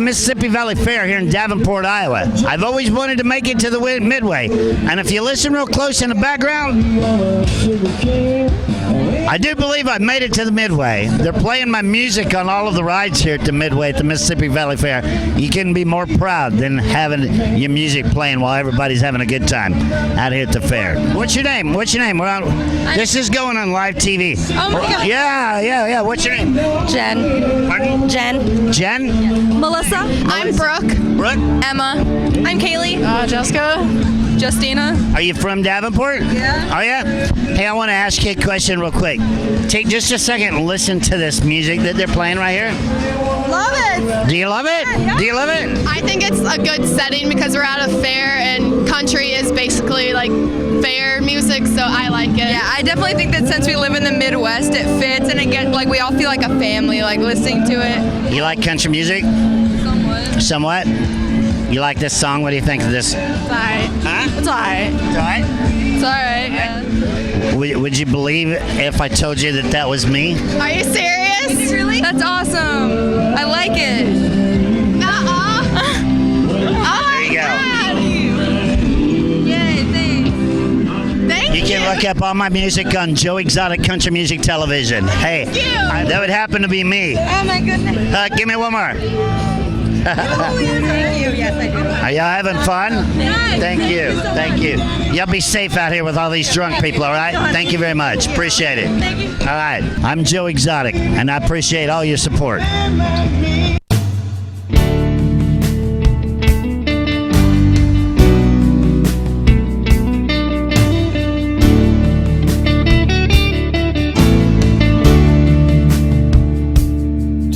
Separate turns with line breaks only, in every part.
Mississippi Valley Fair here in Davenport, Iowa. I've always wanted to make it to the Midway, and if you listen real close in the background, I do believe I've made it to the Midway. They're playing my music on all of the rides here at the Midway at the Mississippi Valley Fair. You couldn't be more proud than having your music playing while everybody's having a good time out here at the fair. What's your name? This is going on live TV.
Oh my God.
Yeah. What's your name?
Jen.
Pardon?
Jen.
Jen?
Melissa. I'm Brooke.
Brooke?
Emma. I'm Kaylee. Jessica. Justina.
Are you from Davenport?
Yeah.
Oh, yeah? Hey, I want to ask you a question real quick. Take just a second and listen to this music that they're playing right here.
Love it.
Do you love it?
Yeah.
Do you love it?
I think it's a good setting because we're at a fair and country is basically like fair music, so I like it.
Yeah, I definitely think that since we live in the Midwest, it fits, and it gets like we all feel like a family, like listening to it.
You like country music? Somewhat? You like this song? What do you think of this?
It's alright.
Huh?
It's alright.
It's all right?
It's alright. Yeah.
Would you believe if I told you that that was me?
Are you serious?
Really? That's awesome. I like it.
There you go.
Yay! Thanks.
Thank
You can look up all my music on Joe Exotic Country Music Television. Hey, that would happen to be me.
Oh my goodness.
Give me one more.
Thank you. Yes, I do.
Are y'all having fun?
Yes.
Thank you. Y'all be safe out here with all these drunk people, all right? Thank you very much. Appreciate it.
Thank you.
All right. I'm Joe Exotic, and I appreciate all your support.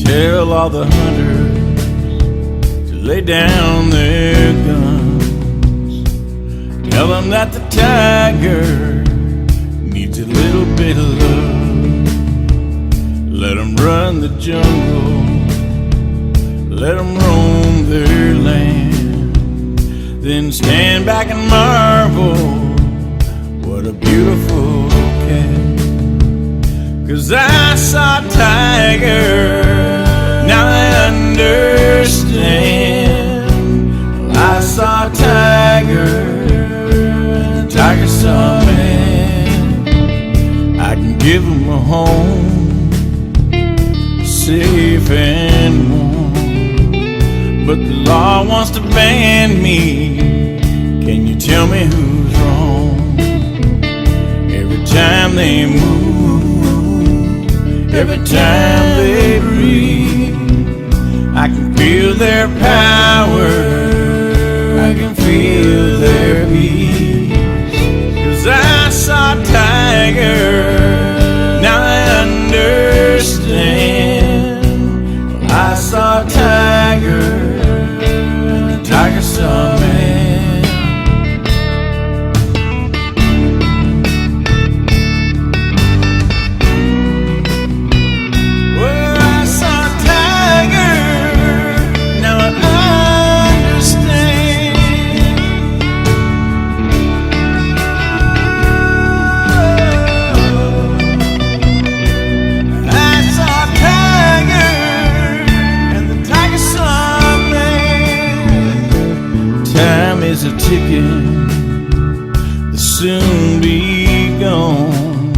Tell all the hunters to lay down their guns. Tell them that the tiger needs a little bit of love. Let them run the jungle, let them roam their land. Then stand back and marvel, what a beautiful cat. 'Cause I saw a tiger, now I understand. Well, I saw a tiger, and the tiger saw a man. I can give him a home, safe and warm. But the law wants to ban me. Can you tell me who's wrong? Every time they move, every time they breathe, I can feel their power, I can feel their peace. 'Cause I saw a tiger, now I understand. Well, I saw a tiger, and the tiger saw a man. Is a ticket that'll soon be gone,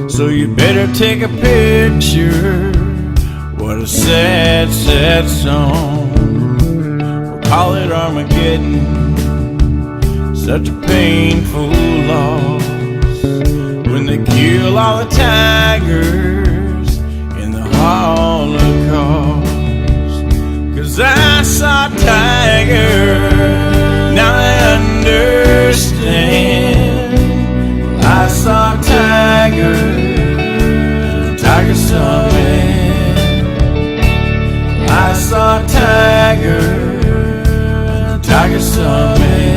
so you better take a picture. What a sad, sad song. We'll call it Armageddon, such a painful loss. When they kill all the tigers in the Holocaust. 'Cause I saw a tiger, now I understand. Well, I saw a tiger, the tiger saw a man. Well, I saw a tiger, the tiger saw a man.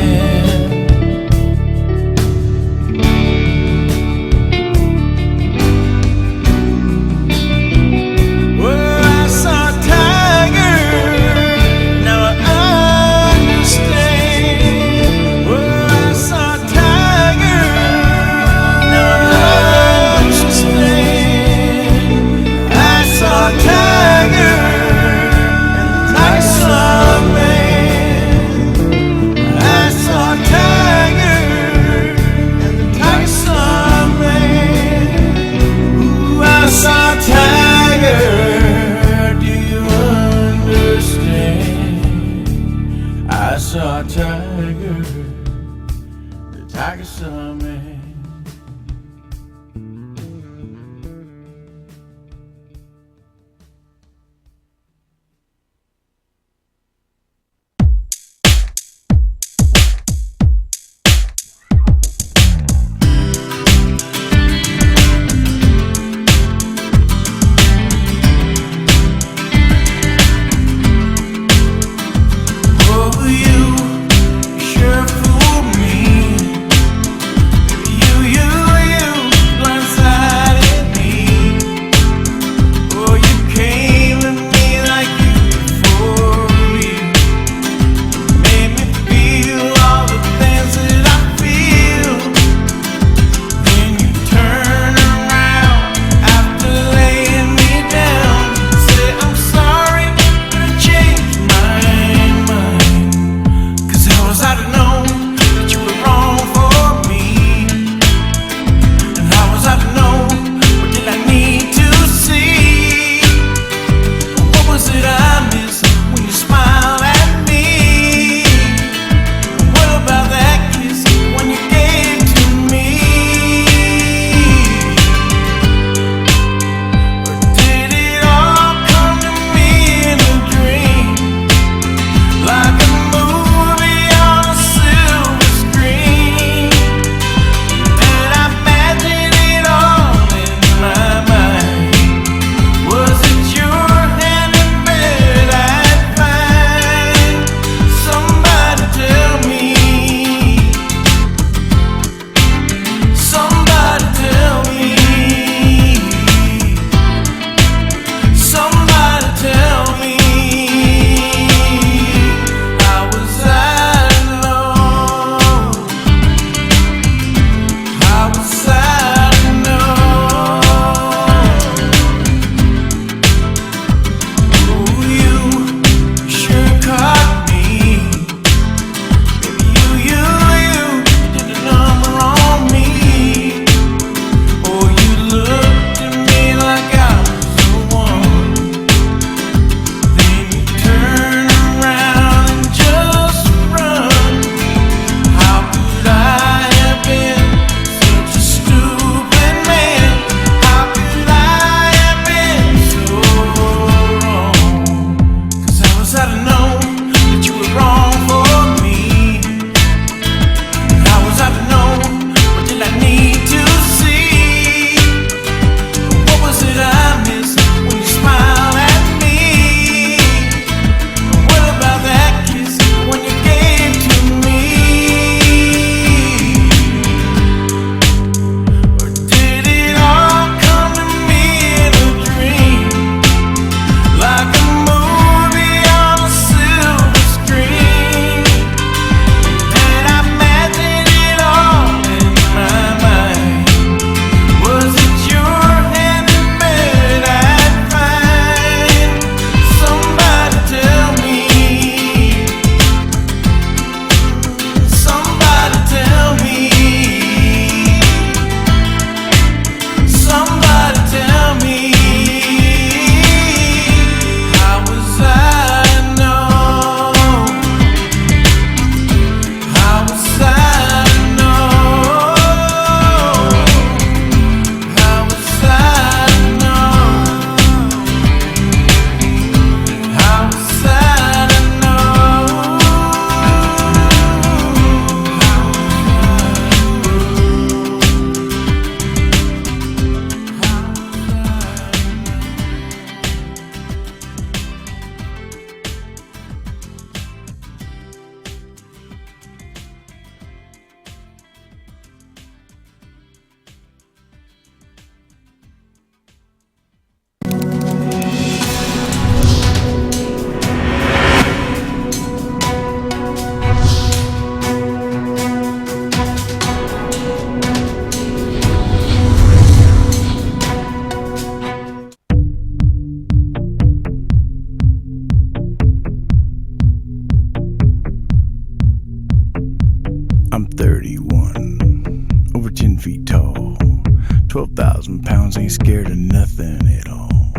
12,000 pounds ain't scared of nothing at all.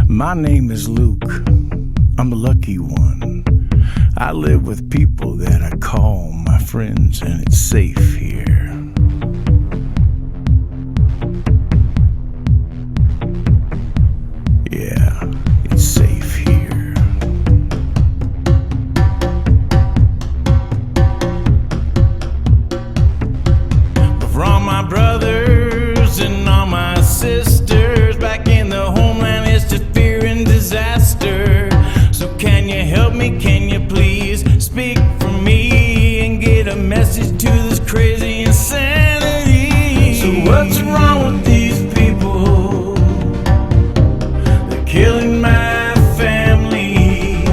My name is Luke, I'm a lucky one. I live with people that I call my friends, and it's safe here. Yeah, it's safe here. But for all my brothers and all my sisters back in the homeland, it's just fear and disaster. So can you help me? Can you please speak for me and get a message to this crazy insanity? So what's wrong with these people? They're killing my family.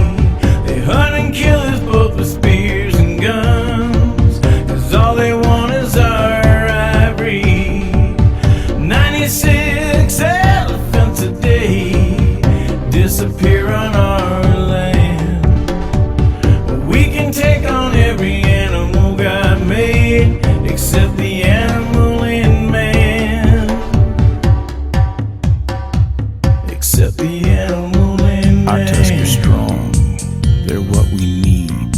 They hunt and kill us both with spears and guns, 'cause all they want is our ivory. 96 elephants a day disappear on our land. We can take on every animal God made, except the animal in man. Except the animal in man. Our tusks are strong, they're what we need,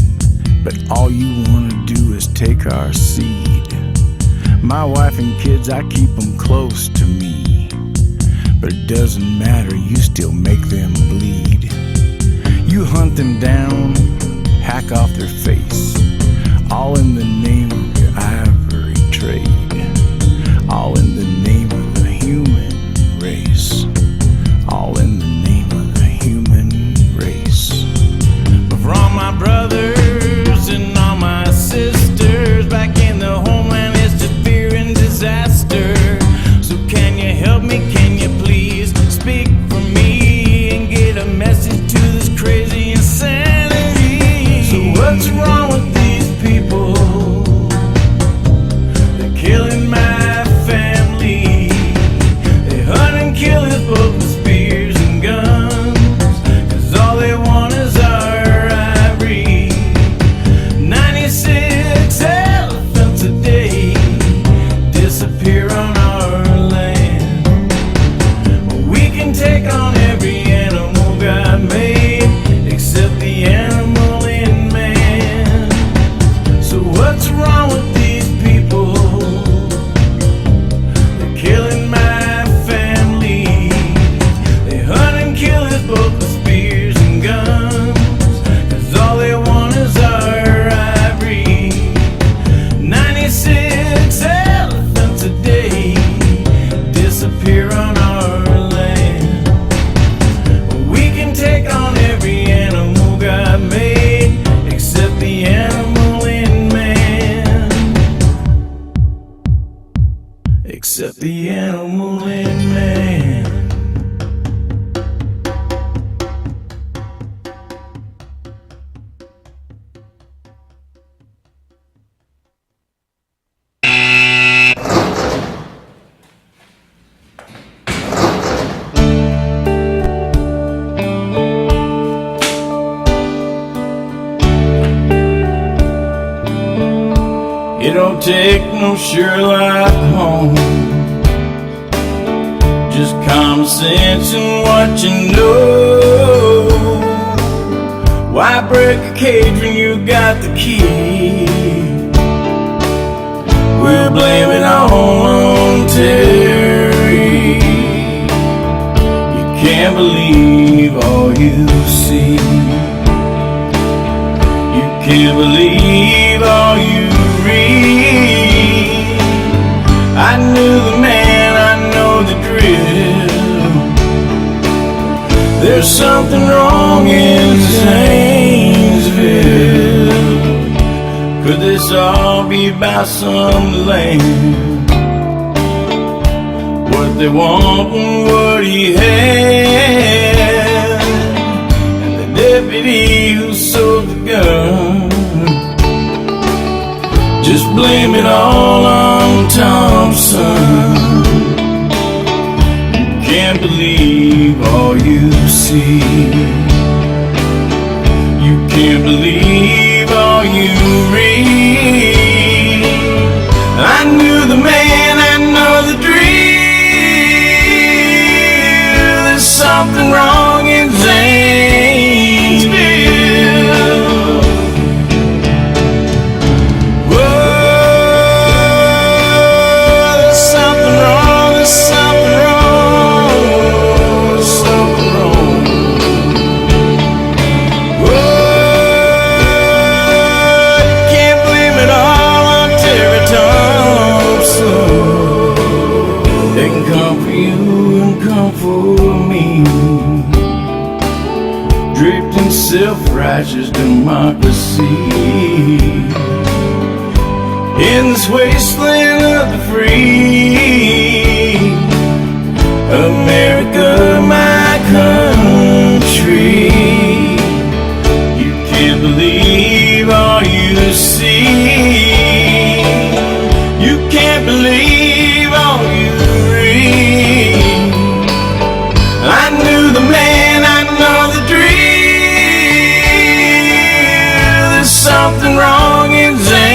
but all you wanna do is take our seed. My wife and kids, I keep them close to me, but it doesn't matter, you still make them bleed. You hunt them down, hack off their face, all in the name of your ivory trade, all in the name of the human race, all in the name of the human race. But for all my brothers and all my sisters back in the homeland, it's just fear and disaster. So can you help me? Can you please speak for me and get a message to this crazy insanity? So what's wrong with these people? They're killing my family. They hunt and kill us both with spears and guns, 'cause all they want is our ivory. 96 elephants a day disappear on our land. We can take on every animal God made, except the animal in man. So what's wrong with these people? They're killing my family. They hunt and kill us both with spears and guns, 'cause all they want is our ivory. 96 elephants a day disappear on our land. We can take on every animal God made, except the animal in man. Except the animal in man. It don't take no Sherlock Holmes, just common sense and what you know. Why break a cage when you got the key? We'll blame it all on Terry. You can't believe all you see. You can't believe all you read. I knew the man, I know the drill. There's something wrong in Zanesville. Could this all be about some land? What they want and what he had, and the deputy who sold the gun. Just blame it all on Thompson. You can't believe all you see. You can't believe all you read. I knew the man, I know the dream. self-righteous democracy. In this wasteland of the free, America, my country, you can't believe all you see. You can't believe all you read. I knew the man, I know the dream. There's something wrong in Zanesville.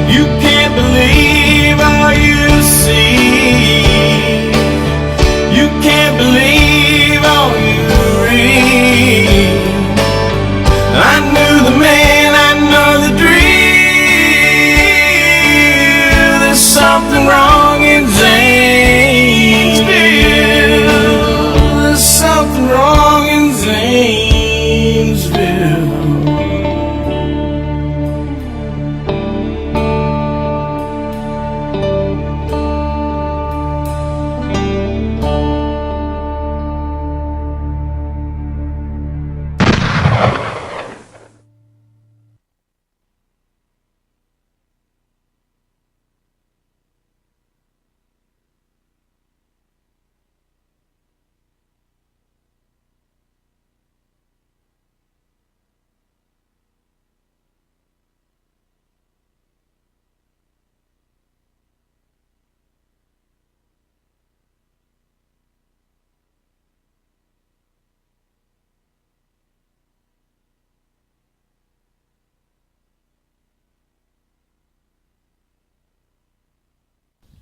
You can't believe all you see. You can't believe all you read. I knew the man, I know the dream. There's something wrong in Zanesville. There's something wrong in Zanesville.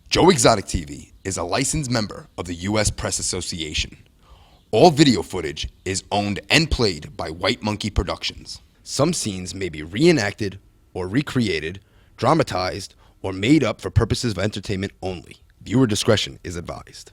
Joe Exotic TV is a licensed member of the U.S. Press Association. All video footage is owned and played by White Monkey Productions. Some scenes may be reenacted or recreated, dramatized, or made up for purposes of entertainment only. Viewer discretion is advised.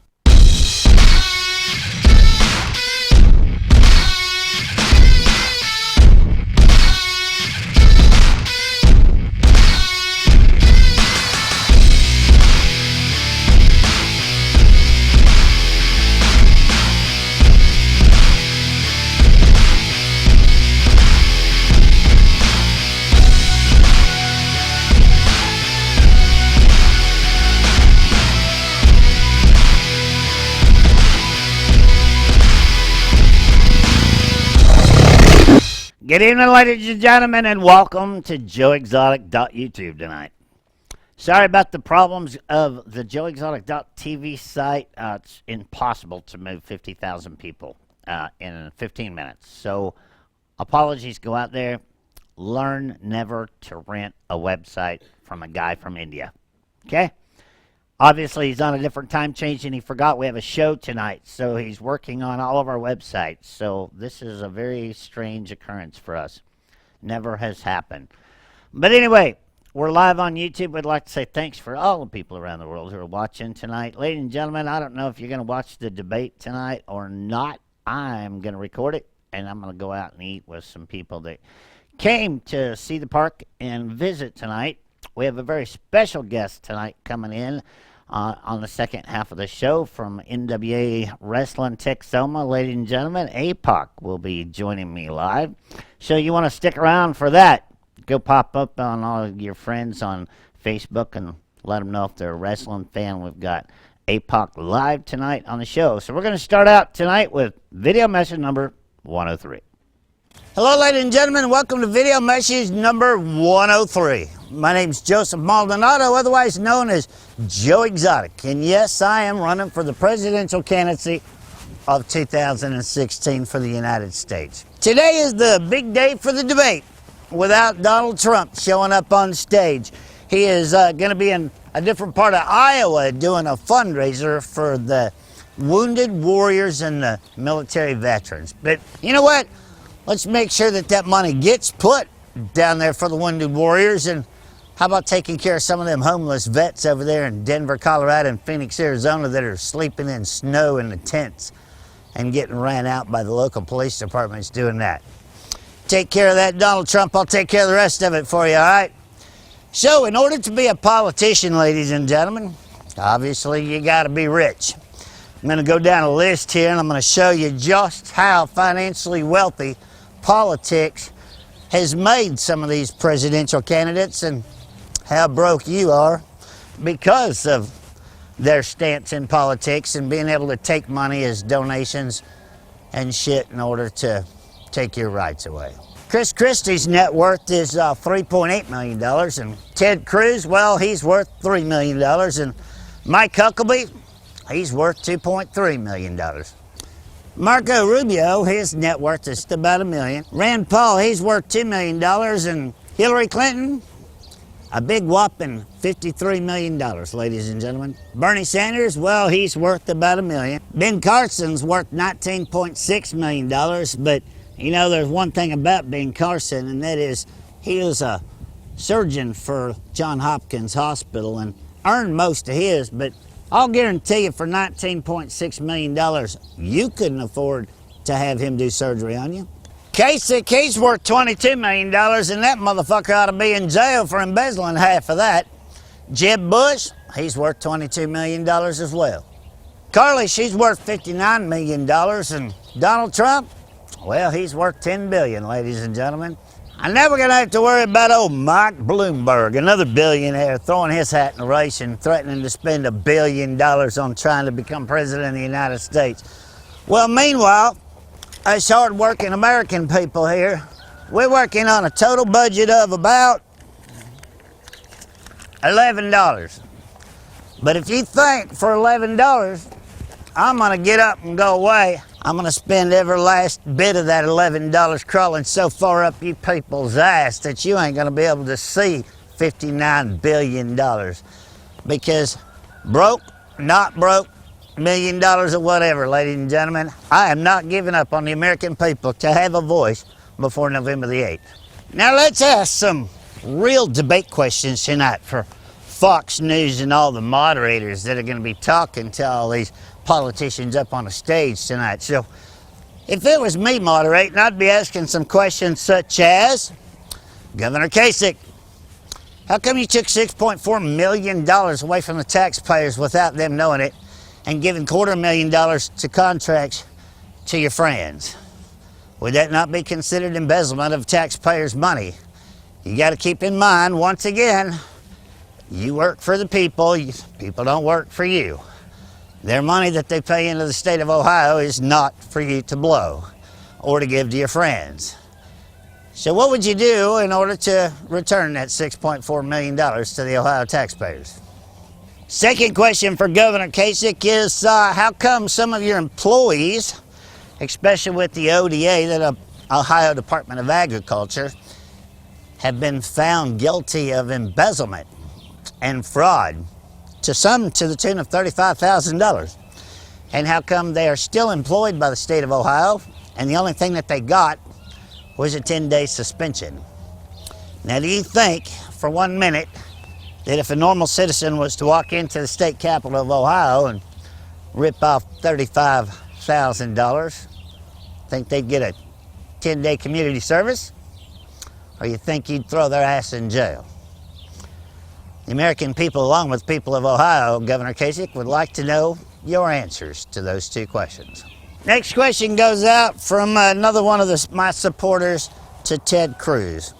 Good evening, ladies and gentlemen, and welcome to joeexotic.youtube tonight. Sorry about the problems of the joeexotic.tv site. It's impossible to move 50,000 people in 15 minutes. So apologies go out there. Learn never to rent a website from a guy from India. Okay? Obviously, he's on a different time change, and he forgot we have a show tonight, so he's working on all of our websites. So this is a very strange occurrence for us. Never has happened. But anyway, we're live on YouTube. We'd like to say thanks for all the people around the world who are watching tonight. Ladies and gentlemen, I don't know if you're going to watch the debate tonight or not. I'm going to record it, and I'm going to go out and eat with some people that came to see the park and visit tonight. We have a very special guest tonight coming in on the second half of the show from NWA Wrestling Texoma. Ladies and gentlemen, APOC will be joining me live. So you want to stick around for that. Go pop up on all of your friends on Facebook and let them know if they're a wrestling fan. We've got APOC live tonight on the show. So we're going to start out tonight with video message number 103. Hello, ladies and gentlemen. Welcome to video message number 103. My name's Joseph Maldonado, otherwise known as Joe Exotic. And yes, I am running for the presidential candidacy of 2016 for the United States. Today is the big day for the debate without Donald Trump showing up on stage. He is going to be in a different part of Iowa doing a fundraiser for the wounded warriors and the military veterans. But you know what? Let's make sure that that money gets put down there for the wounded warriors. And how about taking care of some of them homeless vets over there in Denver, Colorado, and Phoenix, Arizona that are sleeping in snow in the tents and getting ran out by the local police departments doing that. Take care of that, Donald Trump. I'll take care of the rest of it for you, all right? So in order to be a politician, ladies and gentlemen, obviously you got to be rich. I'm going to go down a list here and I'm going to show you just how financially wealthy politics has made some of these presidential candidates and how broke you are because of their stance in politics and being able to take money as donations and shit in order to take your rights away. Chris Christie's net worth is $3.8 million, and Ted Cruz, well, he's worth $3 million, and Mike Huckabee, he's worth $2.3 million. Marco Rubio, his net worth is about $1 million. Rand Paul, he's worth $2 million, and Hillary Clinton, a big whopping $53 million, ladies and gentlemen. Bernie Sanders, well, he's worth about $1 million. Ben Carson's worth $19.6 million, but you know, there's one thing about Ben Carson, and that is he was a surgeon for Johns Hopkins Hospital and earned most of his, but I'll guarantee you for $19.6 million, you couldn't afford to have him do surgery on you. Kasich, he's worth $22 million, and that motherfucker ought to be in jail for embezzling half of that. Jeb Bush, he's worth $22 million as well. Carly, she's worth $59 million, and Donald Trump, well, he's worth $10 billion, ladies and gentlemen. I'm never gonna have to worry about old Mike Bloomberg, another billionaire throwing his hat in the race and threatening to spend $1 billion on trying to become president of the United States. Well, meanwhile, us hard-working American people here, we're working on a total budget of about $11. But if you think for $11, I'm gonna get up and go away, I'm gonna spend every last bit of that $11 crawling so far up you people's ass that you ain't gonna be able to see $59 billion. Because broke, not broke, $1 million or whatever, ladies and gentlemen, I am not giving up on the American people to have a voice before November the 8th. Now let's ask some real debate questions tonight for Fox News and all the moderators that are gonna be talking to all these politicians up on the stage tonight. So if it was me moderating, I'd be asking some questions such as, Governor Kasich, how come you took $6.4 million away from the taxpayers without them knowing it and giving $250,000 to contracts to your friends? Would that not be considered embezzlement of taxpayers' money? You got to keep in mind, once again, you work for the people, people don't work for you. Their money that they pay into the state of Ohio is not for you to blow or to give to your friends. So what would you do in order to return that $6.4 million to the Ohio taxpayers? Second question for Governor Kasich is, how come some of your employees, especially with the ODA, the Ohio Department of Agriculture, have been found guilty of embezzlement and fraud, to some to the tune of $35,000. And how come they are still employed by the state of Ohio and the only thing that they got was a 10-day suspension? Now, do you think for 1 minute that if a normal citizen was to walk into the state capital of Ohio and rip off $35,000, think they'd get a 10-day community service? Or you think you'd throw their ass in jail? The American people, along with people of Ohio, Governor Kasich, would like to know your answers to those two questions. Next question goes out from another one of my supporters to Ted Cruz.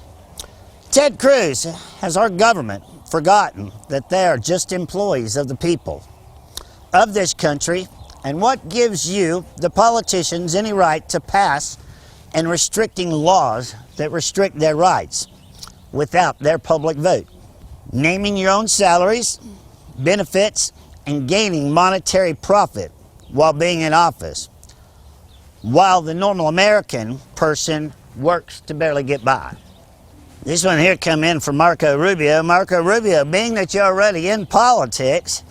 Ted Cruz, has our government forgotten that they are just employees of the people of this country? And what gives you, the politicians, any right to pass and restricting laws that restrict their rights without their public vote? Naming your own salaries, benefits, and gaining monetary profit while being in office, while the normal American person works to barely get by. This one here come in from Marco Rubio. Marco Rubio, being that you're already in politics,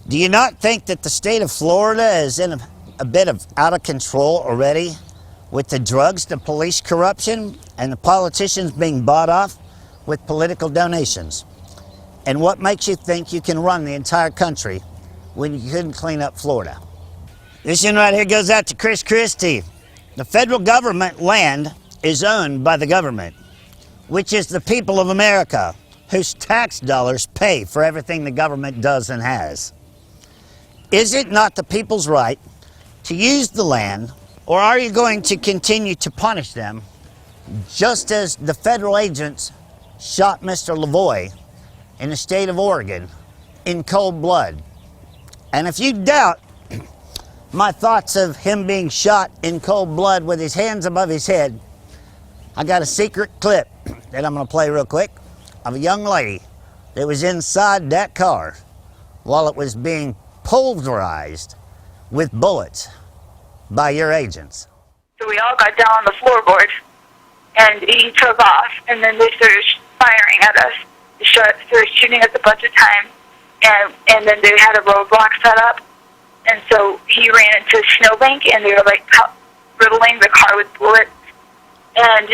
do you not think that the state of Florida is in a bit of out of control already with the drugs, the police corruption, and the politicians being bought off with political donations? And what makes you think you can run the entire country when you couldn't clean up Florida? This one right here goes out to Chris Christie. The federal government land is owned by the government, which is the people of America, whose tax dollars pay for everything the government does and has. Is it not the people's right to use the land, or are you going to continue to punish them just as the federal agents shot Mr. Lavoie in the state of Oregon in cold blood? And if you doubt my thoughts of him being shot in cold blood with his hands above his head, I got a secret clip that I'm going to play real quick of a young lady that was inside that car while it was being pulverized with bullets by your agents.
So we all got down on the floorboard, and he took off, and then they started firing at us. They started shooting us a bunch of times, and then they had a roadblock set up, and so he ran into a snowbank, and they were like riddling the car with bullets. And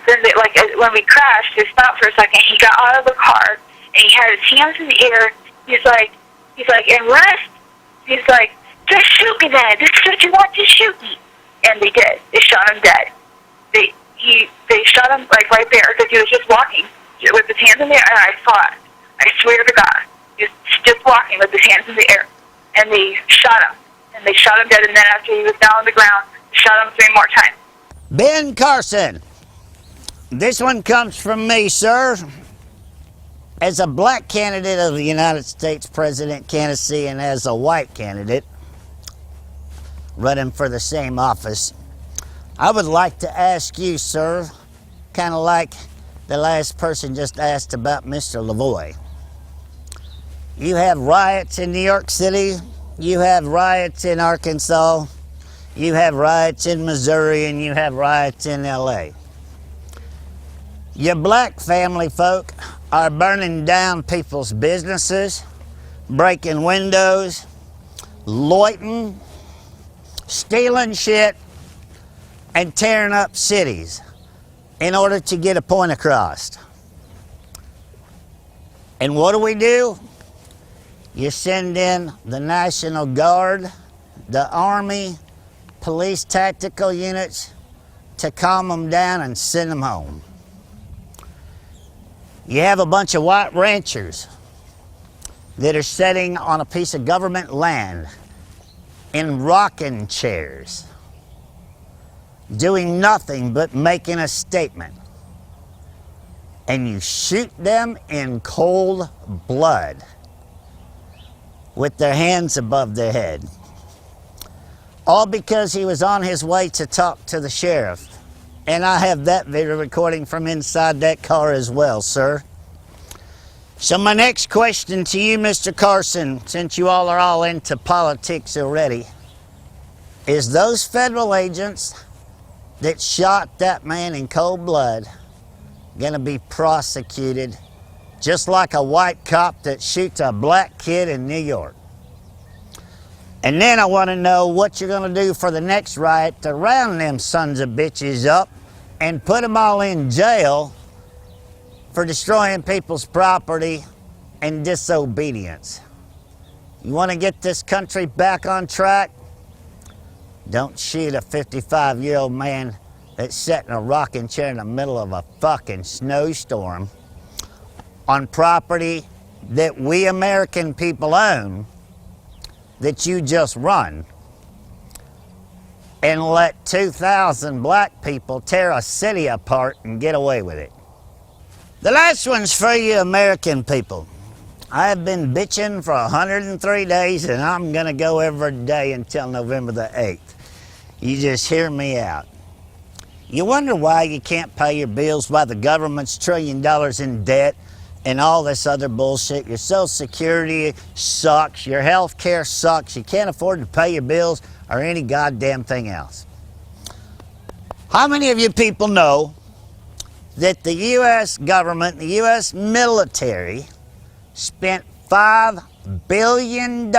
then they, like, when we crashed, they stopped for a second. He got out of the car, and he had his hands in the air. He's like, and rest. He's like, just shoot me then. This is what you want, to shoot me. And they did. They shot him dead. They shot him, like, right there, because he was just walking with his hands in the air, and I saw it. I swear to God. He was just walking with his hands in the air. And they shot him. And they shot him dead, and then after he was down on the ground, they shot him 3 more times.
Ben Carson, this one comes from me, sir. As a black candidate of the United States President candidacy and as a white candidate running for the same office, I would like to ask you, sir, kind of like the last person just asked about Mr. Lavoie. You have riots in New York City, you have riots in Arkansas, you have riots in Missouri, and you have riots in LA. Your black family folk are burning down people's businesses, breaking windows, loitering, stealing shit, and tearing up cities in order to get a point across. And what do? You send in the National Guard, the Army, police tactical units to calm them down and send them home. You have a bunch of white ranchers that are sitting on a piece of government land in rocking chairs, doing nothing but making a statement. And you shoot them in cold blood with their hands above their head. All because he was on his way to talk to the sheriff. And I have that video recording from inside that car as well, sir. So my next question to you, Mr. Carson, since you all are all into politics already, is those federal agents that shot that man in cold blood gonna be prosecuted just like a white cop that shoots a black kid in New York? And then I want to know what you're going to do for the next riot to round them sons of bitches up and put them all in jail for destroying people's property and disobedience. You want to get this country back on track? Don't shoot a 55-year-old man that's sitting in a rocking chair in the middle of a fucking snowstorm on property that we American people own, that you just run, and let 2,000 black people tear a city apart and get away with it. The last one's for you American people. I've been bitching for 103 days, and I'm gonna go every day until November the 8th. You just hear me out. You wonder why you can't pay your bills, why the government's $1 trillion in debt, and all this other bullshit. Your Social Security sucks, your health care sucks, you can't afford to pay your bills or any goddamn thing else. How many of you people know that the U.S. government, the U.S. military, spent $5 billion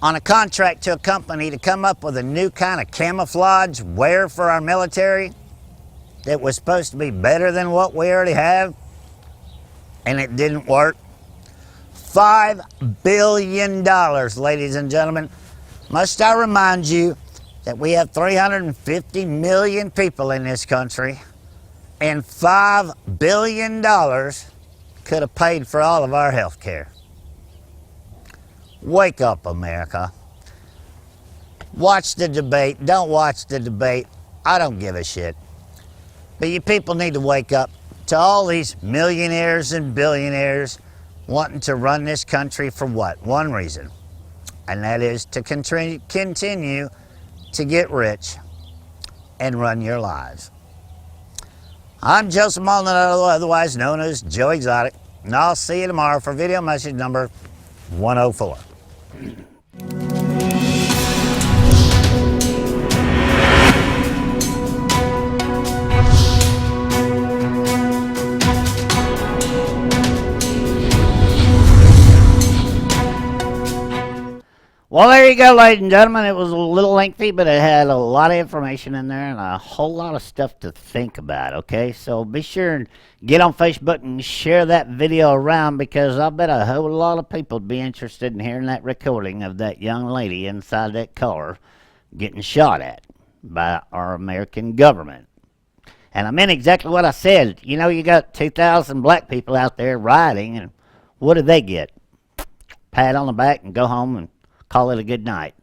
on a contract to a company to come up with a new kind of camouflage wear for our military that was supposed to be better than what we already have? And it didn't work. $5 billion, ladies and gentlemen. Must I remind you that we have 350 million people in this country, and $5 billion could have paid for all of our health care. Wake up, America. Watch the debate. Don't watch the debate. I don't give a shit. But you people need to wake up to all these millionaires and billionaires wanting to run this country for what? One reason. And that is to continue to get rich and run your lives. I'm Joseph Maldonado, otherwise known as Joe Exotic, and I'll see you tomorrow for video message number 104. Well, there you go, ladies and gentlemen. It was a little lengthy, but it had a lot of information in there and a whole lot of stuff to think about, okay? So be sure and get on Facebook and share that video around, because I bet a whole lot of people would be interested in hearing that recording of that young lady inside that car getting shot at by our American government. And I meant exactly what I said. You know, you got 2,000 black people out there rioting, and what do they get? Pat on the back and go home and call it a good night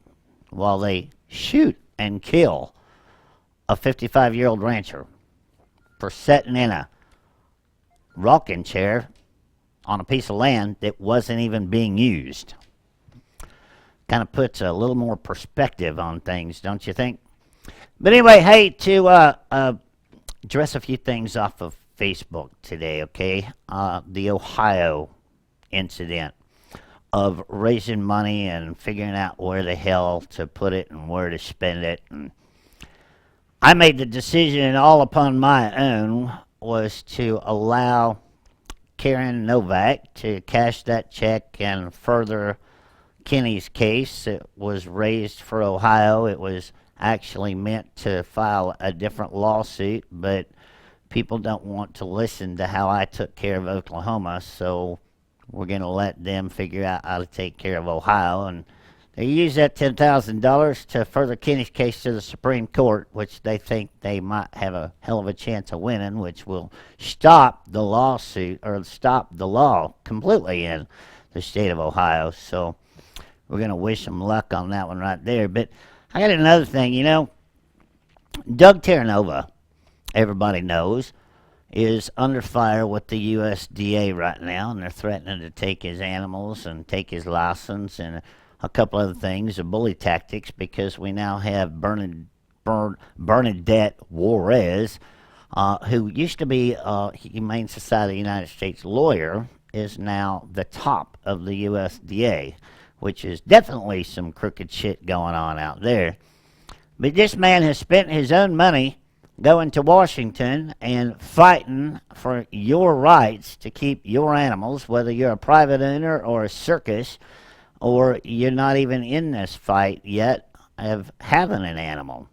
while they shoot and kill a 55-year-old rancher for sitting in a rocking chair on a piece of land that wasn't even being used. Kind of puts a little more perspective on things, don't you think? But anyway, hey, to address a few things off of Facebook today, okay? The Ohio incident of raising money and figuring out where the hell to put it and where to spend it. And I made the decision all upon my own was to allow Karen Novak to cash that check and further Kenny's case. It was raised for Ohio. It was actually meant to file a different lawsuit, but people don't want to listen to how I took care of Oklahoma, so we're going to let them figure out how to take care of Ohio. And they use that $10,000 to further Kenny's case to the Supreme Court, which they think they might have a hell of a chance of winning, which will stop the lawsuit or stop the law completely in the state of Ohio. So we're going to wish them luck on that one right there. But I got another thing, you know. Doug Terranova, everybody knows, is under fire with the USDA right now, and they're threatening to take his animals and take his license and a couple other things, of bully tactics, because we now have Bernadette Juarez, who used to be a Humane Society of the United States lawyer, is now the top of the USDA, which is definitely some crooked shit going on out there. But this man has spent his own money going to Washington and fighting for your rights to keep your animals, whether you're a private owner or a circus, or you're not even in this fight yet of having an animal.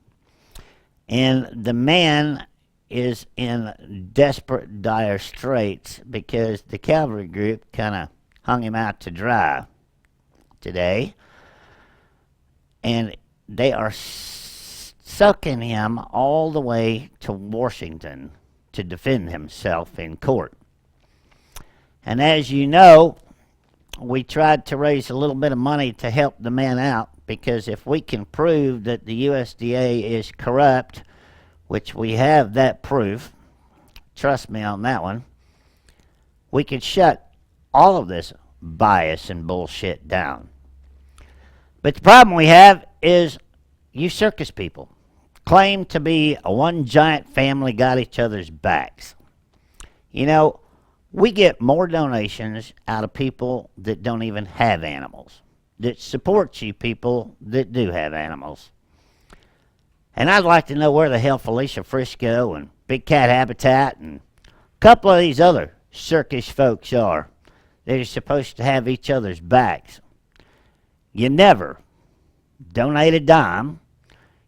And the man is in desperate, dire straits because the cavalry group kind of hung him out to dry today. And they are sucking him all the way to Washington to defend himself in court. And as you know, we tried to raise a little bit of money to help the man out, because if we can prove that the USDA is corrupt, which we have that proof, trust me on that one, we could shut all of this bias and bullshit down. But the problem we have is you circus people claim to be a one giant family, got each other's backs. You know, we get more donations out of people that don't even have animals, that support you people that do have animals. And I'd like to know where the hell Felicia Frisco and Big Cat Habitat and a couple of these other circus folks are. They're supposed to have each other's backs. You never donate a dime.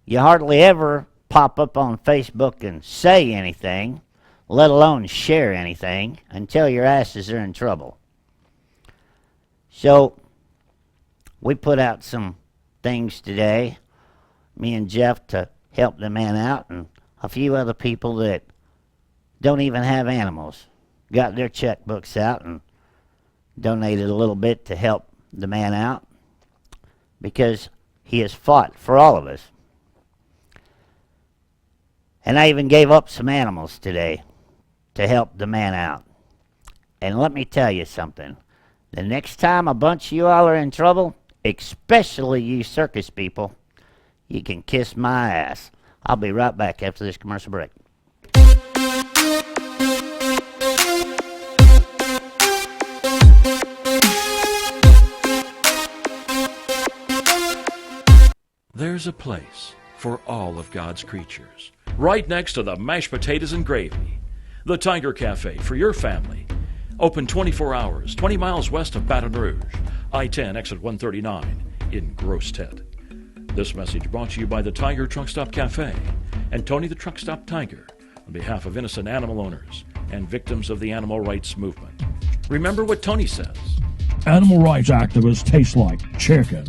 You hardly ever pop up on Facebook and say anything, let alone share anything, until your asses are in trouble. So, we put out some things today, me and Jeff, to help the man out, and a few other people that don't even have animals got their checkbooks out and donated a little bit to help the man out.
because he has fought for all of us. And I even gave up some animals today to help the man out. And let me tell you something. The next time a bunch of you all are in trouble, especially you circus people, you can kiss my ass. I'll be right back after this commercial break.
There's a place for all of God's creatures, right next to the mashed potatoes and gravy. The Tiger Cafe for your family. Open 24 hours, 20 miles west of Baton Rouge, I-10 exit 139 in Grosstet. This message brought to you by the Tiger Truck Stop Cafe and Tony the Truck Stop Tiger on behalf of innocent animal owners and victims of the animal rights movement. Remember what Tony says.
Animal rights activists taste like chicken.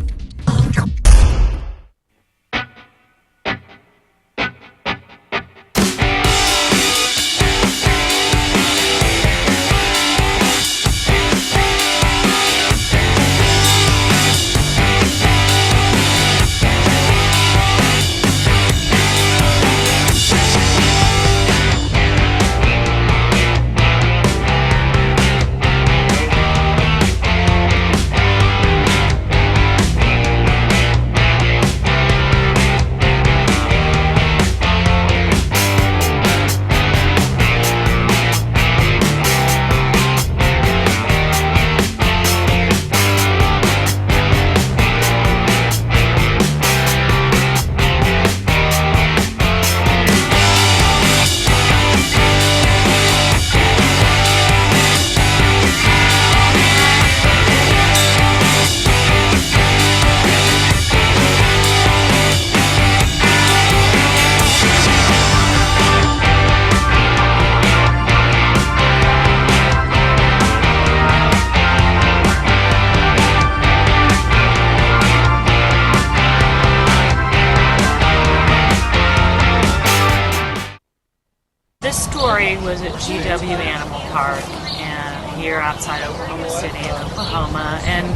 Was at GW Animal Park and here outside Oklahoma City in Oklahoma, and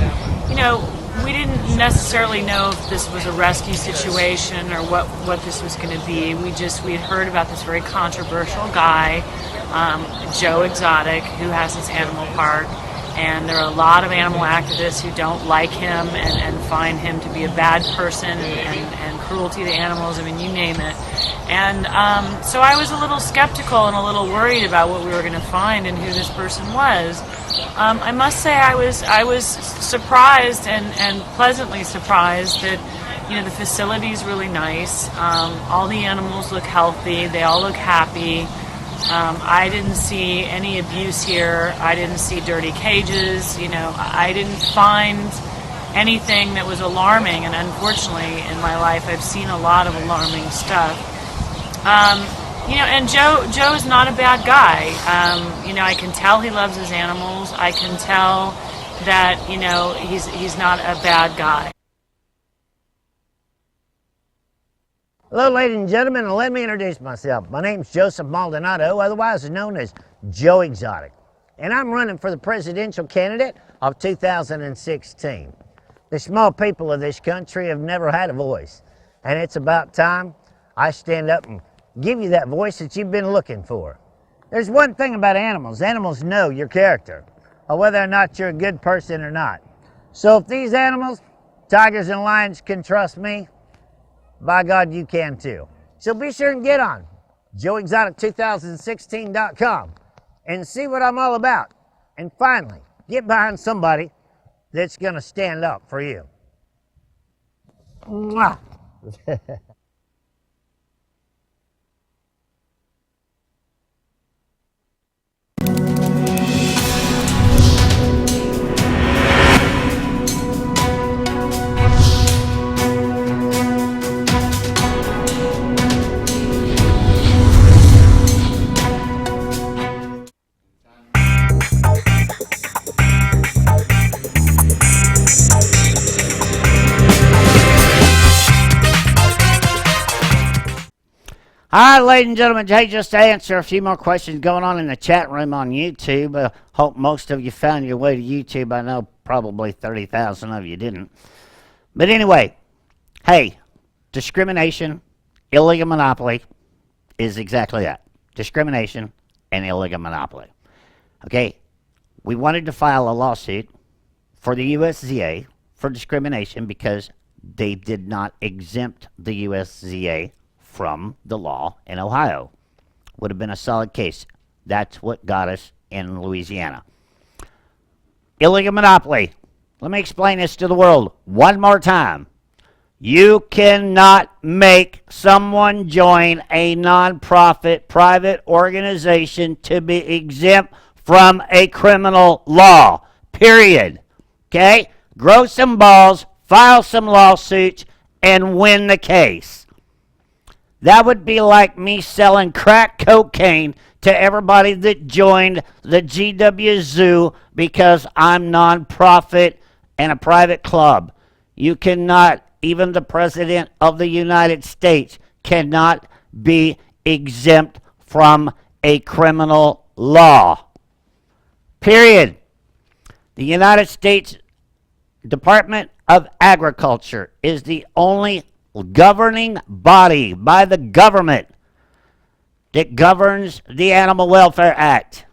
we didn't necessarily know if this was a rescue situation or what this was going to be. We had heard about this very controversial guy, Joe Exotic, who has this animal park, and there are a lot of animal activists who don't like him and find him to be a bad person and cruelty to animals. I mean, you name it. And so I was a little skeptical and a little worried about what we were going to find and who this person was. I must say I was surprised and pleasantly surprised that the facility is really nice. All the animals look healthy. They all look happy. I didn't see any abuse here. I didn't see dirty cages. I didn't find anything that was alarming. And unfortunately, in my life, I've seen a lot of alarming stuff. And Joe is not a bad guy. I can tell he loves his animals. I can tell that, he's not a bad guy.
Hello, ladies and gentlemen, and let me introduce myself. My name's Joseph Maldonado, otherwise known as Joe Exotic, and I'm running for the presidential candidate of 2016. The small people of this country have never had a voice, and it's about time I stand up and give you that voice that you've been looking for. There's one thing about animals. Animals know your character, or whether or not you're a good person or not. So if these animals, tigers and lions, can trust me, by God, you can too. So be sure and get on joeexotic2016.com and see what I'm all about. And finally, get behind somebody that's going to stand up for you. Mwah. All right, ladies and gentlemen, hey, just to answer a few more questions going on in the chat room on YouTube. I hope most of you found your way to YouTube. I know probably 30,000 of you didn't. But anyway, hey, discrimination, illegal monopoly is exactly that. Discrimination and illegal monopoly. Okay, we wanted to file a lawsuit for the USZA for discrimination because they did not exempt the USZA from the law in Ohio. Would have been a solid case. That's what got us in Louisiana. Illegal monopoly. Let me explain this to the world one more time. You cannot make someone join a nonprofit private organization to be exempt from a criminal law. Period. Okay? Grow some balls, file some lawsuits, and win the case. That would be like me selling crack cocaine to everybody that joined the GW Zoo because I'm nonprofit and a private club. You cannot, even the President of the United States cannot be exempt from a criminal law. Period. The United States Department of Agriculture is the only governing body by the government that governs the Animal Welfare Act.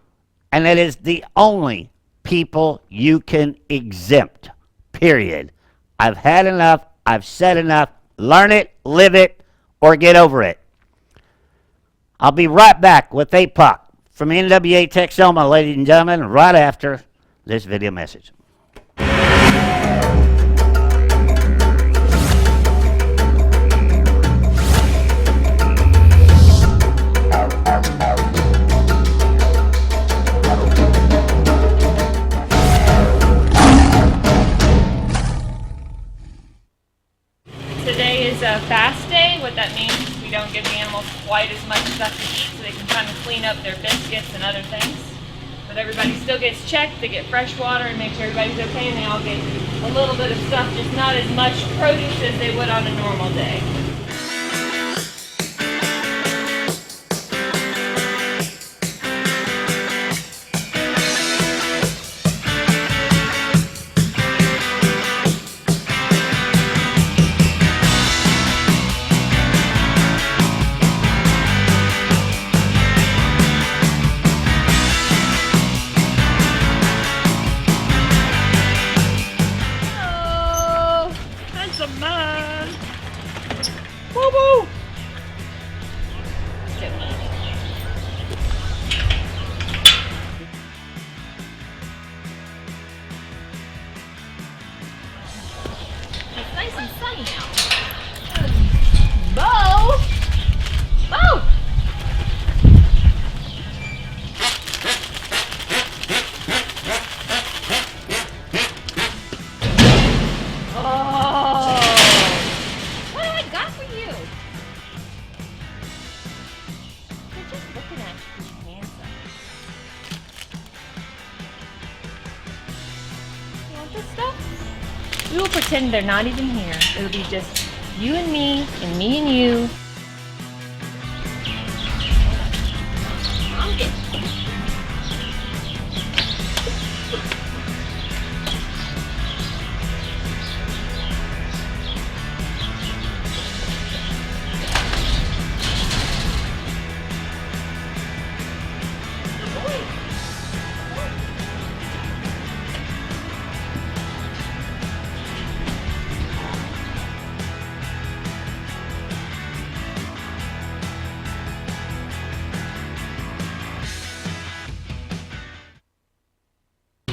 And it is the only people you can exempt. Period. I've had enough. I've said enough. Learn it, live it, or get over it. I'll be right back with APOC from NWA Texoma, ladies and gentlemen, right after this video message.
Today is a fast day. What that means is we don't give the animals quite as much stuff to eat so they can kind of clean up their biscuits and other things. But everybody still gets checked, they get fresh water and make sure everybody's okay, and they all get a little bit of stuff, just not as much produce as they would on a normal day. We will pretend they're not even here. It'll be just you and me and you.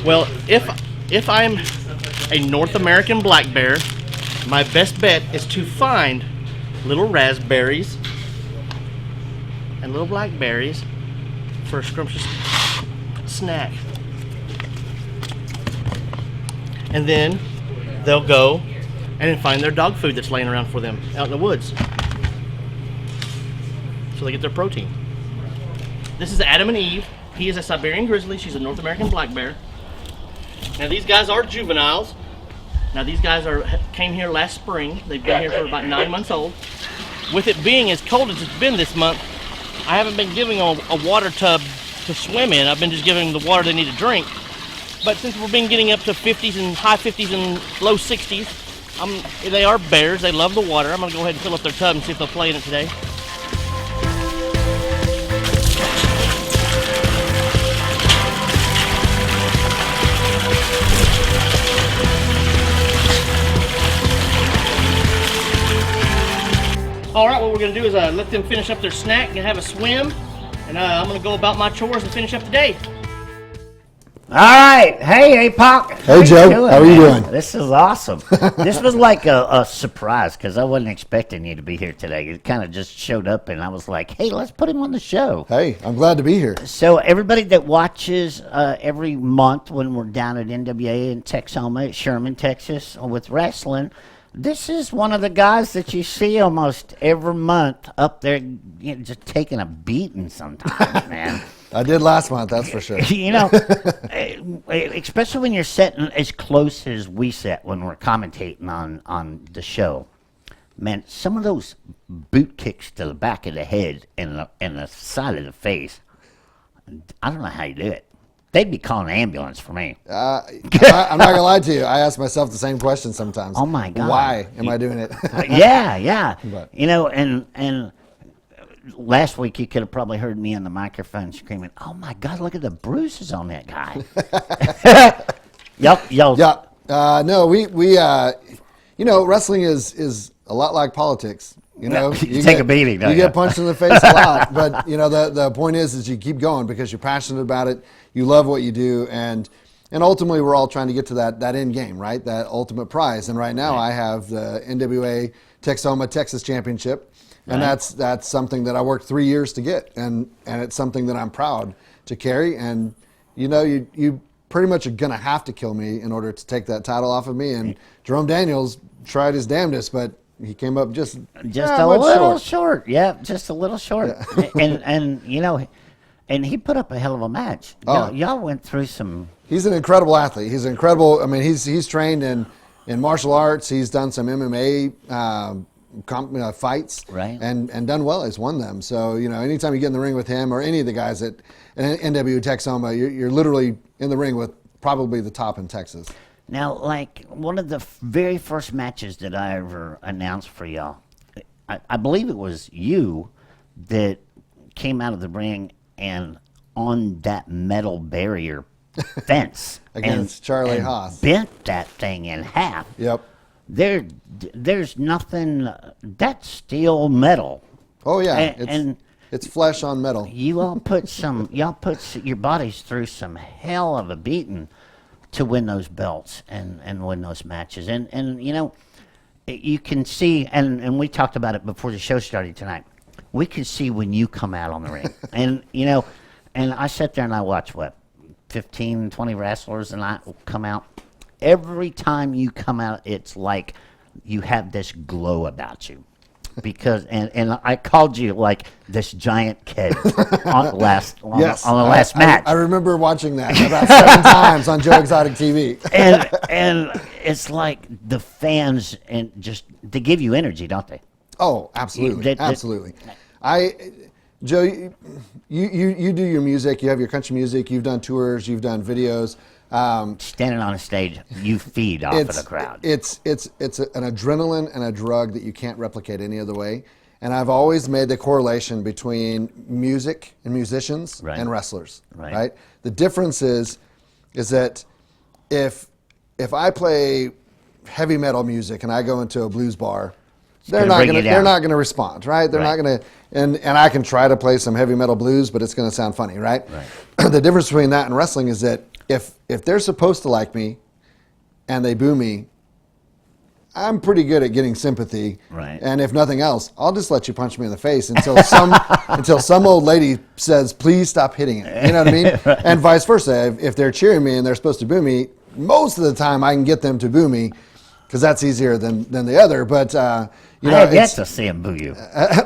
Well, if I'm a North American black bear, my best bet is to find little raspberries and little blackberries for a scrumptious snack. And then they'll go and then find their dog food that's laying around for them out in the woods. So they get their protein. This is Adam and Eve. He is a Siberian grizzly. She's a North American black bear. Now these guys are juveniles. Now these guys came here last spring. They've been here for about 9 months old. With it being as cold as it's been this month, I haven't been giving them a water tub to swim in. I've been just giving them the water they need to drink. But since we've been getting up to 50s and high 50s and low 60s, They are bears. They love the water. I'm gonna go ahead and fill up their tub and see if they'll play in it today. All right, what we're gonna do is let them finish up their snack and have a swim, and I'm gonna go about my chores and finish up the day.
All right. Hey, APOC.
Hey, Joe. How are you doing?
This is awesome. This was like a surprise because I wasn't expecting you to be here today. You kind of just showed up, and I was like, hey, let's put him on the show.
Hey, I'm glad to be here.
So everybody that watches every month when we're down at NWA in Texoma at Sherman, Texas with wrestling, this is one of the guys that you see almost every month up there, just taking a beating sometimes, man.
I did last month, that's for sure.
Especially when you're sitting as close as we sit when we're commentating on the show. Man, some of those boot kicks to the back of the head and the side of the face, I don't know how you do it. They'd be calling an ambulance for me.
I'm not going to lie to you. I ask myself the same question sometimes.
Oh, my God.
Why am I doing it?
Yeah.
But.
And last week you could have probably heard me on the microphone screaming, oh, my God, look at the bruises on that guy. Y'all.
Yeah. No, we wrestling is a lot like politics. You
take a beating.
You get punched in the face a lot, but the point is you keep going because you're passionate about it. You love what you do, and ultimately we're all trying to get to that end game, right? That ultimate prize. And right now I have the NWA Texoma Texas Championship, and that's something that I worked 3 years to get, and it's something that I'm proud to carry. And you pretty much are gonna have to kill me in order to take that title off of me. And Jerome Daniels tried his damnedest, but he came up just
a little short. Yeah, just a little short. Yeah. And he put up a hell of a match. Y'all went through some.
He's an incredible athlete. He's incredible. I mean, he's trained in martial arts. He's done some MMA fights,
right?
And done well. He's won them. So anytime you get in the ring with him or any of the guys at NW Texoma, you're literally in the ring with probably the top in Texas.
Now, like one of the very first matches that I ever announced for y'all, I believe it was you that came out of the ring and on that metal barrier fence
against Charlie Haas,
bent that thing in half.
Yep.
There's nothing. That's steel metal.
Oh yeah, it's flesh on metal.
Y'all put your bodies through some hell of a beating to win those belts and win those matches. And you can see, and we talked about it before the show started tonight, we can see when you come out on the ring. And I sit there and I watch 15, 20 wrestlers, and I come out. Every time you come out, it's like you have this glow about you. Because and I called you like this giant kid on the last match.
I remember watching that about 7 times on Joe Exotic TV.
and it's like the fans and just they give you energy, don't they?
Oh, absolutely, absolutely. Joe, you do your music. You have your country music. You've done tours. You've done videos.
Standing on a stage, you feed off of the crowd.
It's an adrenaline and a drug that you can't replicate any other way. And I've always made the correlation between music and musicians and wrestlers. Right. The difference is that if I play heavy metal music and I go into a blues bar, they're not going to respond, right? They're not going to, and I can try to play some heavy metal blues, but it's going to sound funny, right? The difference between that and wrestling is that if they're supposed to like me and they boo me, I'm pretty good at getting sympathy.
Right.
And if nothing else, I'll just let you punch me in the face until some old lady says, please stop hitting it. You know what I mean? And vice versa. If they're cheering me and they're supposed to boo me, most of the time I can get them to boo me because that's easier than the other. But I
have yet to see them boo you.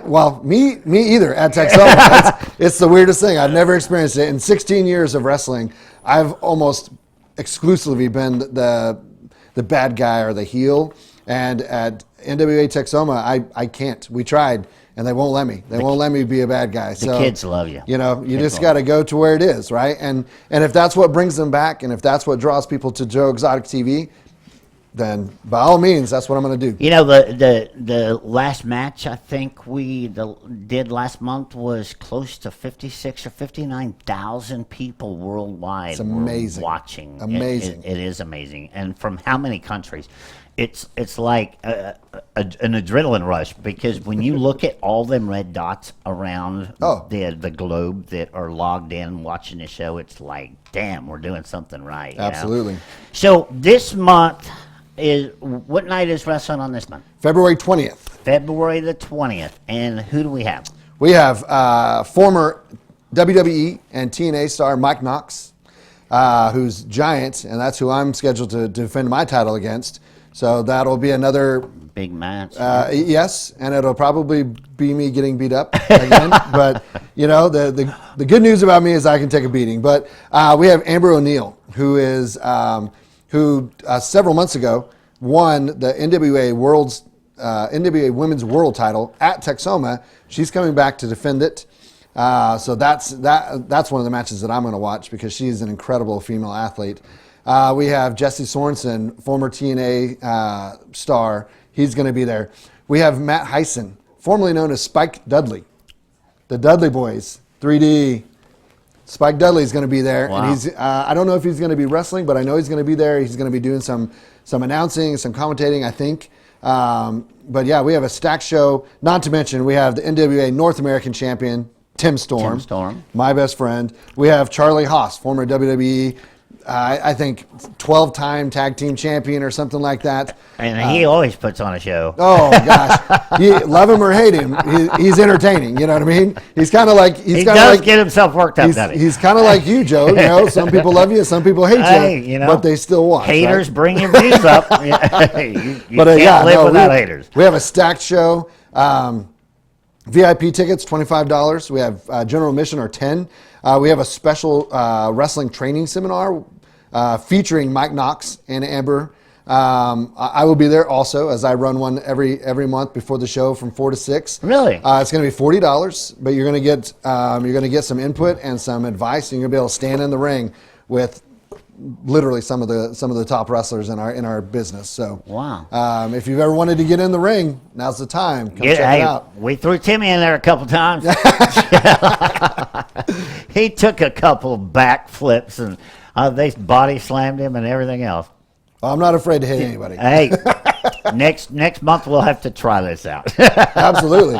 Well, me either at Texoma. It's the weirdest thing. I've never experienced it. In 16 years of wrestling, I've almost exclusively been the bad guy or the heel. And at NWA Texoma, I can't. We tried, and they won't let me. They won't let me be a bad guy.
The kids love you.
You just got to go to where it is, right? And if that's what brings them back, and if that's what draws people to Joe Exotic TV, then by all means, that's what I'm going to do.
You know, the last match I think we did last month was close to 56 or 59,000 people worldwide.
It's amazing.
Were watching.
Amazing.
It is amazing. And from how many countries? It's like an adrenaline rush, because when you look at all them red dots around the globe that are logged in watching the show, it's like, damn, we're doing something right.
Absolutely.
You know? So this month what night is wrestling on this month?
February 20th.
February the 20th. And who do we have?
We have former WWE and TNA star Mike Knox, who's giant, and that's who I'm scheduled to defend my title against. So that'll be another
big match.
Yes, and it'll probably be me getting beat up again. But you know, the good news about me is I can take a beating. But we have Amber O'Neal, who is several months ago won the NWA Women's World Title at Texoma. She's coming back to defend it. So that's one of the matches that I'm going to watch, because she's an incredible female athlete. We have Jesse Sorensen, former TNA star. He's going to be there. We have Matt Heisen, formerly known as Spike Dudley. The Dudley Boys, 3D. Spike Dudley is going to be there.
Wow.
And he's I don't know if he's going to be wrestling, but I know he's going to be there. He's going to be doing some announcing, some commentating, I think. But yeah, we have a stacked show. Not to mention, we have the NWA North American champion, Tim Storm. My best friend. We have Charlie Haas, former WWE, I think 12-time tag team champion or something like that.
And he always puts on a show.
Oh gosh, love him or hate him, he's entertaining. You know what I mean? He's kind of like
he does get himself worked up.
He's kind of like you, Joe. You know, some people love you, some people hate you, but they still watch.
Haters
right?
bring your views up. you can't live without haters.
We have a stacked show. VIP tickets, $25. We have general admission or $10. We have a special wrestling training seminar featuring Mike Knox and Amber. I will be there also, as I run one every month before the show from 4 to 6.
Really?
It's going to be $40, but you're going to get some input and some advice. And you're going to be able to stand in the ring with literally some of the top wrestlers in our business. So
wow.
If you've ever wanted to get in the ring, now's the time. Come check it out.
We threw Timmy in there a couple times. He took a couple back flips, and they body slammed him and everything else.
Well, I'm not afraid to hit anybody.
Hey, next month we'll have to try this out.
Absolutely.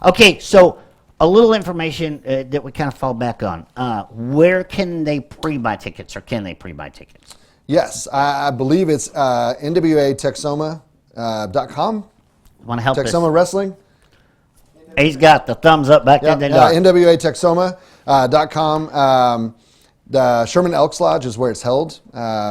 Okay, so a little information that we kind of fall back on. Where can they pre-buy tickets, or can they pre-buy tickets?
Yes, I believe it's NWATexoma.com.
Want to help
Texoma
us?
Wrestling.
He's got the thumbs up back there.
NWATexoma.com. The Sherman Elks Lodge is where it's held,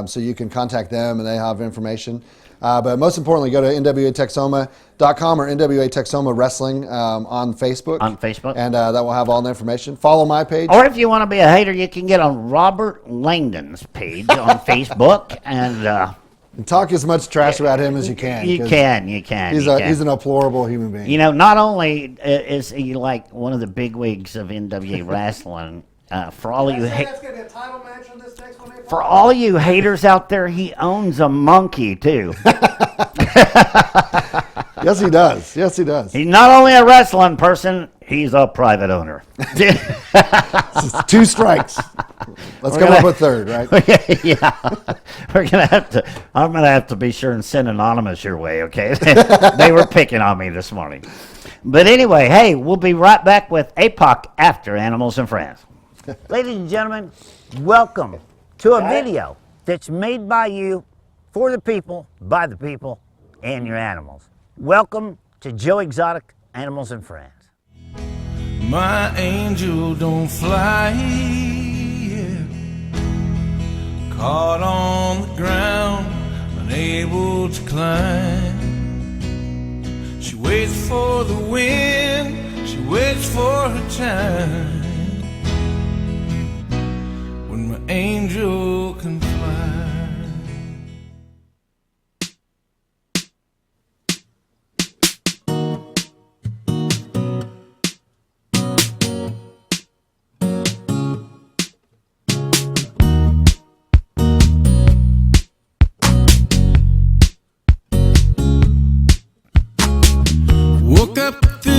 so you can contact them and they have information. But most importantly, go to NWATexoma.com or NWA Texoma Wrestling on Facebook.
On Facebook.
And that will have all the information. Follow my page.
Or if you want to be a hater, you can get on Robert Langdon's page on Facebook and
talk as much trash about him as you can.
You can.
He's an deplorable human being.
You know, not only is he like one of the bigwigs of NWA wrestling, for all you haters out there, he owns a monkey too.
Yes, he does.
He's not only a wrestling person, he's a private owner.
2 strikes. Let's come up with third, right?
Yeah. I'm gonna have to be sure and send Anonymous your way, okay? They were picking on me this morning. But anyway, hey, we'll be right back with APOC after Animals and Friends. Ladies and gentlemen, welcome to a video that's made by you, for the people, by the people, and your animals. Welcome to Joe Exotic Animals and Friends.
My angel don't fly, caught on the ground, unable to climb. She waits for the wind, she waits for her time, when my angel can fly.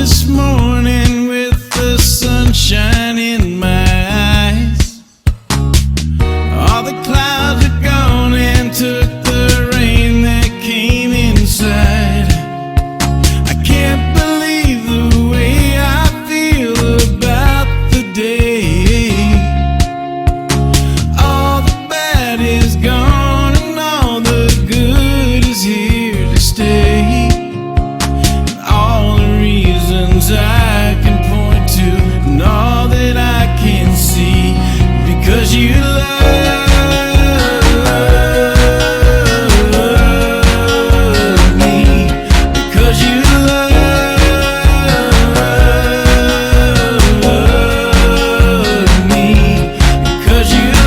this morning with the sunshine in my eyes. All the clouds are gone and took the rain that came inside. I can't believe the way I feel about the day. All the bad is gone and all the good is here to stay. And all the reasons I can point to and all that I can see, because you love me, because you love me, because you love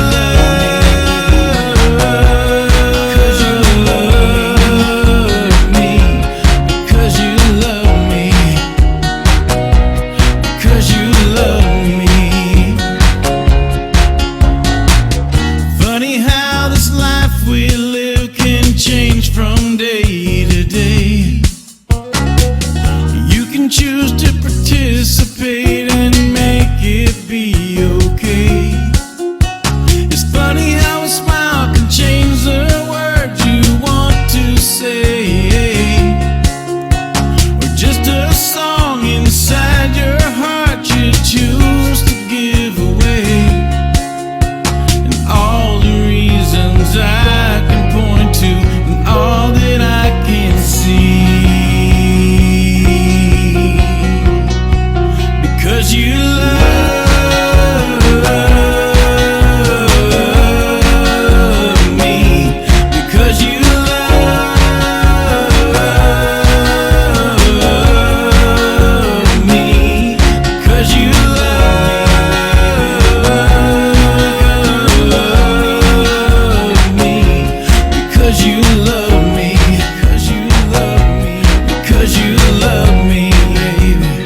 me, because you love me, because you love me. Funny how this life we live can change from day to day. You can choose to participate and make it be okay. It's funny how a smile can change the words you want to say, or just a song inside your heart you choose to give away. And all the reasons I can point to and all that I can see, because you love me, because you love me, because you love me, because you love me, because you love me, because you love me, baby,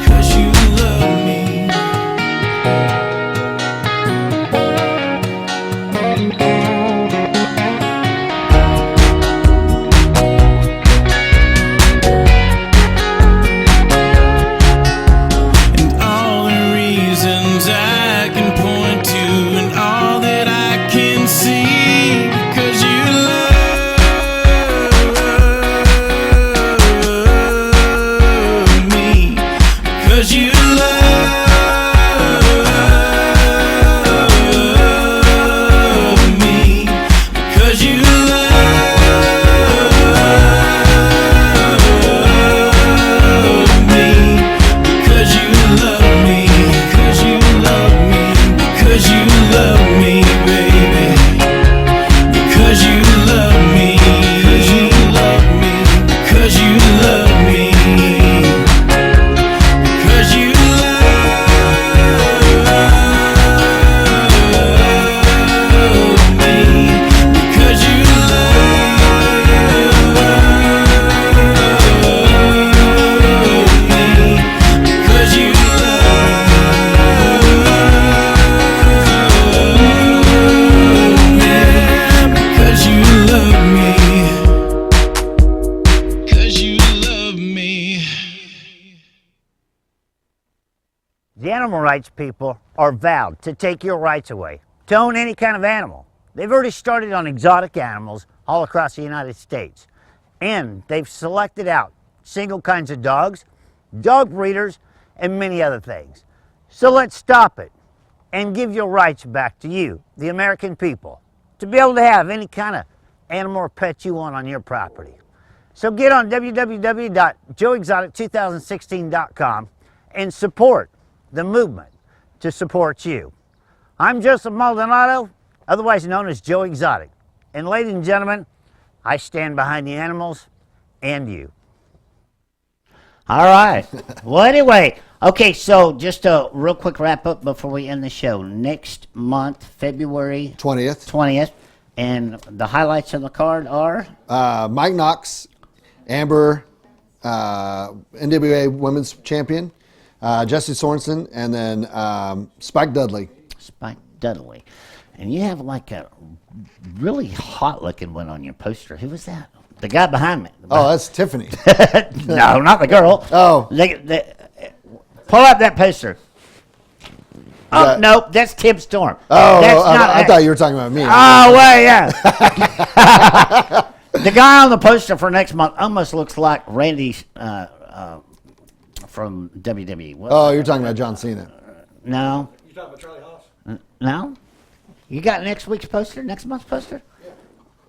because you love me. And all the reasons I can point to and all that I can see, because you love me, because you love me, because you love me, because you love me, because you love me, because you love me, baby, because you love me, because you love me, because you love me, because you love me, because you because you because you love me, because you love me.
The animal rights people are vowed to take your rights away to own any kind of animal. They've already started on exotic animals all across the United States. And they've selected out single kinds of dogs, dog breeders, and many other things. So let's stop it and give your rights back to you, the American people, to be able to have any kind of animal or pet you want on your property. So get on www.joeexotic2016.com and support the movement to support you. I'm Joseph Maldonado, otherwise known as Joe Exotic. And ladies and gentlemen, I stand behind the animals and you. All right. Well, anyway, okay, so just a real quick wrap up before we end the show. Next month, February 20th, and the highlights on the card are?
Mike Knox, Amber, NWA Women's Champion, Jesse Sorensen, and then Spike Dudley.
Spike Dudley. And you have like a really hot looking one on your poster. Who was that? The guy behind me.
Oh, that's Tiffany.
No, not the girl.
Oh.
Pull up that poster. Oh,
Yeah.
no, that's Tim Storm.
Oh,
That's not
I thought you were talking about me.
Oh, well, yeah. The guy on the poster for next month almost looks like Randy from WWE.
Oh, you're talking about John Cena.
No.
You talking about Charlie Haas?
No? You got next week's poster? Next month's poster? Yeah.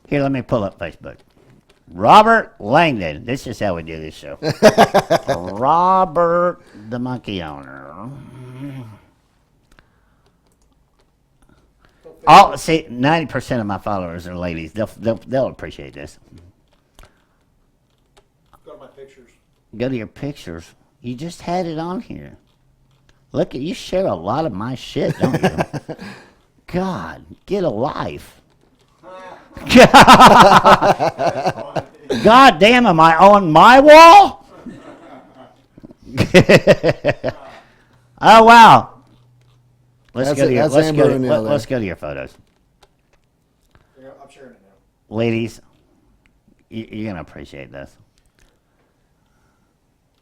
Here, let me pull up Facebook. Robert Langdon. This is how we do this show. Robert, the monkey owner. Oh, see, 90% of my followers are ladies. They'll appreciate this.
Go to my pictures.
Go to your pictures. You just had it on here. Look, you share a lot of my shit, don't you? God, get a life. God damn, am I on my wall? Oh, wow. Let's go to your photos.
Yeah, I'm sharing it now.
Ladies, you're going to appreciate this.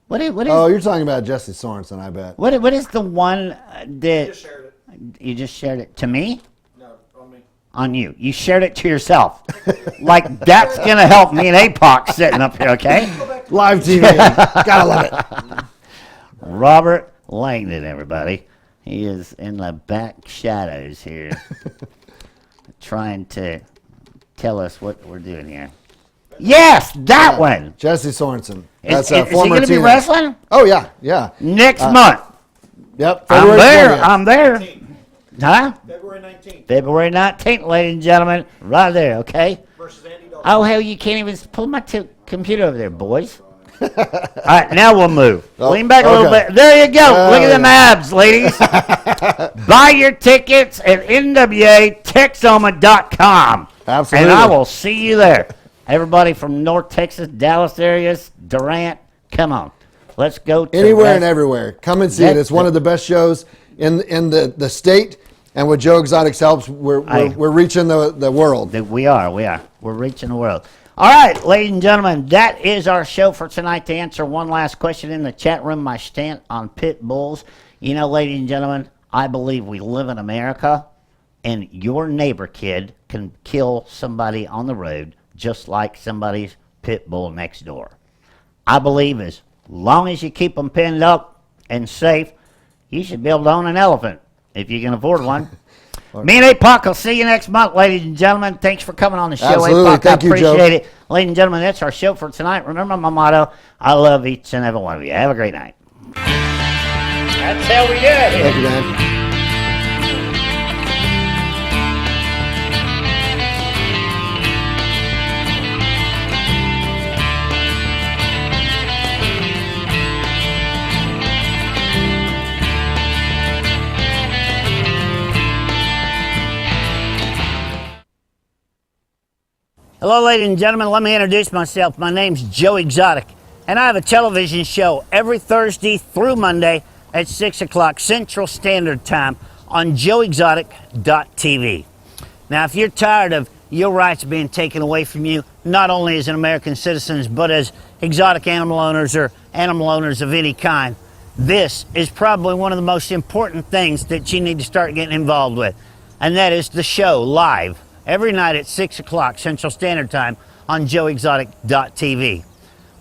What is,
oh, you're talking about Jesse Sorensen, I bet.
What is the one that...
I just shared it.
You just shared it to me?
No, on me.
On you. You shared it to yourself. Like, that's going to help me and APOC sitting up here, okay?
Live TV. Gotta love it.
Robert Langdon, everybody. He is in the back shadows here, trying to tell us what we're doing here. Yes, that one.
Jesse Sorensen.
Is
That's
he going to be wrestling?
Oh, yeah, yeah.
Next month.
Yep.
I'm there.
20th.
I'm there. Huh?
February 19th.
February 19th, ladies and gentlemen. Right there, okay?
Versus Andy Dalton.
Oh, hell, you can't even pull my computer over there, boys. All right, now we'll move.
Oh,
Lean back a little
okay.
bit. There you go. Look at them abs, ladies. Buy your tickets at nwatexoma.com.
Absolutely.
And I will see you there. Everybody from North Texas, Dallas areas, Durant, come on. Let's go to
Anywhere and everywhere. Come and see it. It's one of the best shows in the state. And with Joe Exotics helps, we're reaching the world.
We are. We're reaching the world. All right, ladies and gentlemen, that is our show for tonight. To answer one last question in the chat room, my stand on pit bulls. You know, ladies and gentlemen, I believe we live in America, and your neighbor kid can kill somebody on the road just like somebody's pit bull next door. I believe as long as you keep them pinned up and safe, you should be able to own an elephant if you can afford one. Me and APOC will see you next month, ladies and gentlemen. Thanks for coming on the show,
Absolutely.
APOC.
Thank
I
you, Joe.
appreciate it. Ladies and gentlemen, that's our show for tonight. Remember my motto, I love each and every one of you. Have a great night. That's how we do it.
Thank you, man.
Hello, ladies and gentlemen. Let me introduce myself. My name's Joe Exotic, and I have a television show every Thursday through Monday at 6 o'clock Central Standard Time on joeexotic.tv. Now, if you're tired of your rights being taken away from you, not only as an American citizen, but as exotic animal owners or animal owners of any kind, this is probably one of the most important things that you need to start getting involved with, and that is the show live every night at 6 o'clock Central Standard Time on joeexotic.tv.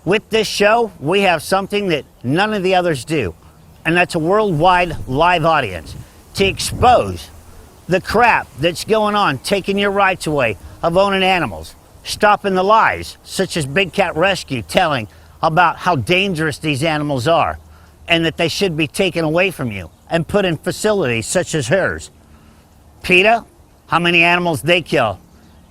With this show, we have something that none of the others do, and that's a worldwide live audience to expose the crap that's going on, taking your rights away of owning animals, stopping the lies, such as Big Cat Rescue telling about how dangerous these animals are and that they should be taken away from you and put in facilities such as hers. PETA, how many animals they kill.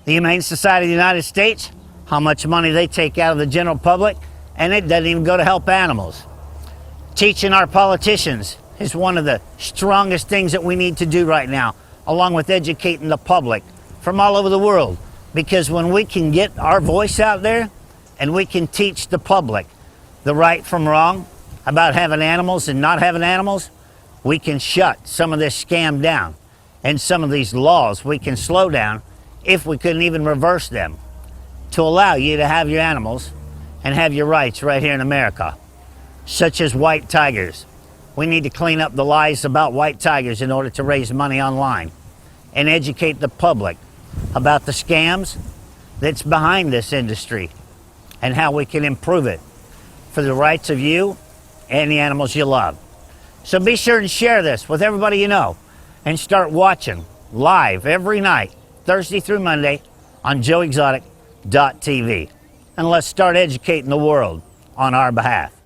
The Humane Society of the United States, how much money they take out of the general public, and it doesn't even go to help animals. Teaching our politicians is one of the strongest things that we need to do right now, along with educating the public from all over the world. Because when we can get our voice out there and we can teach the public the right from wrong about having animals and not having animals, we can shut some of this scam down. And some of these laws we can slow down if we couldn't even reverse them. to allow you to have your animals and have your rights right here in America, such as white tigers. We need to clean up the lies about white tigers in order to raise money online and educate the public about the scams that's behind this industry and how we can improve it for the rights of you and the animals you love. So be sure and share this with everybody you know and start watching live every night, Thursday through Monday, on joeexotic.tv. And let's start educating the world on our behalf.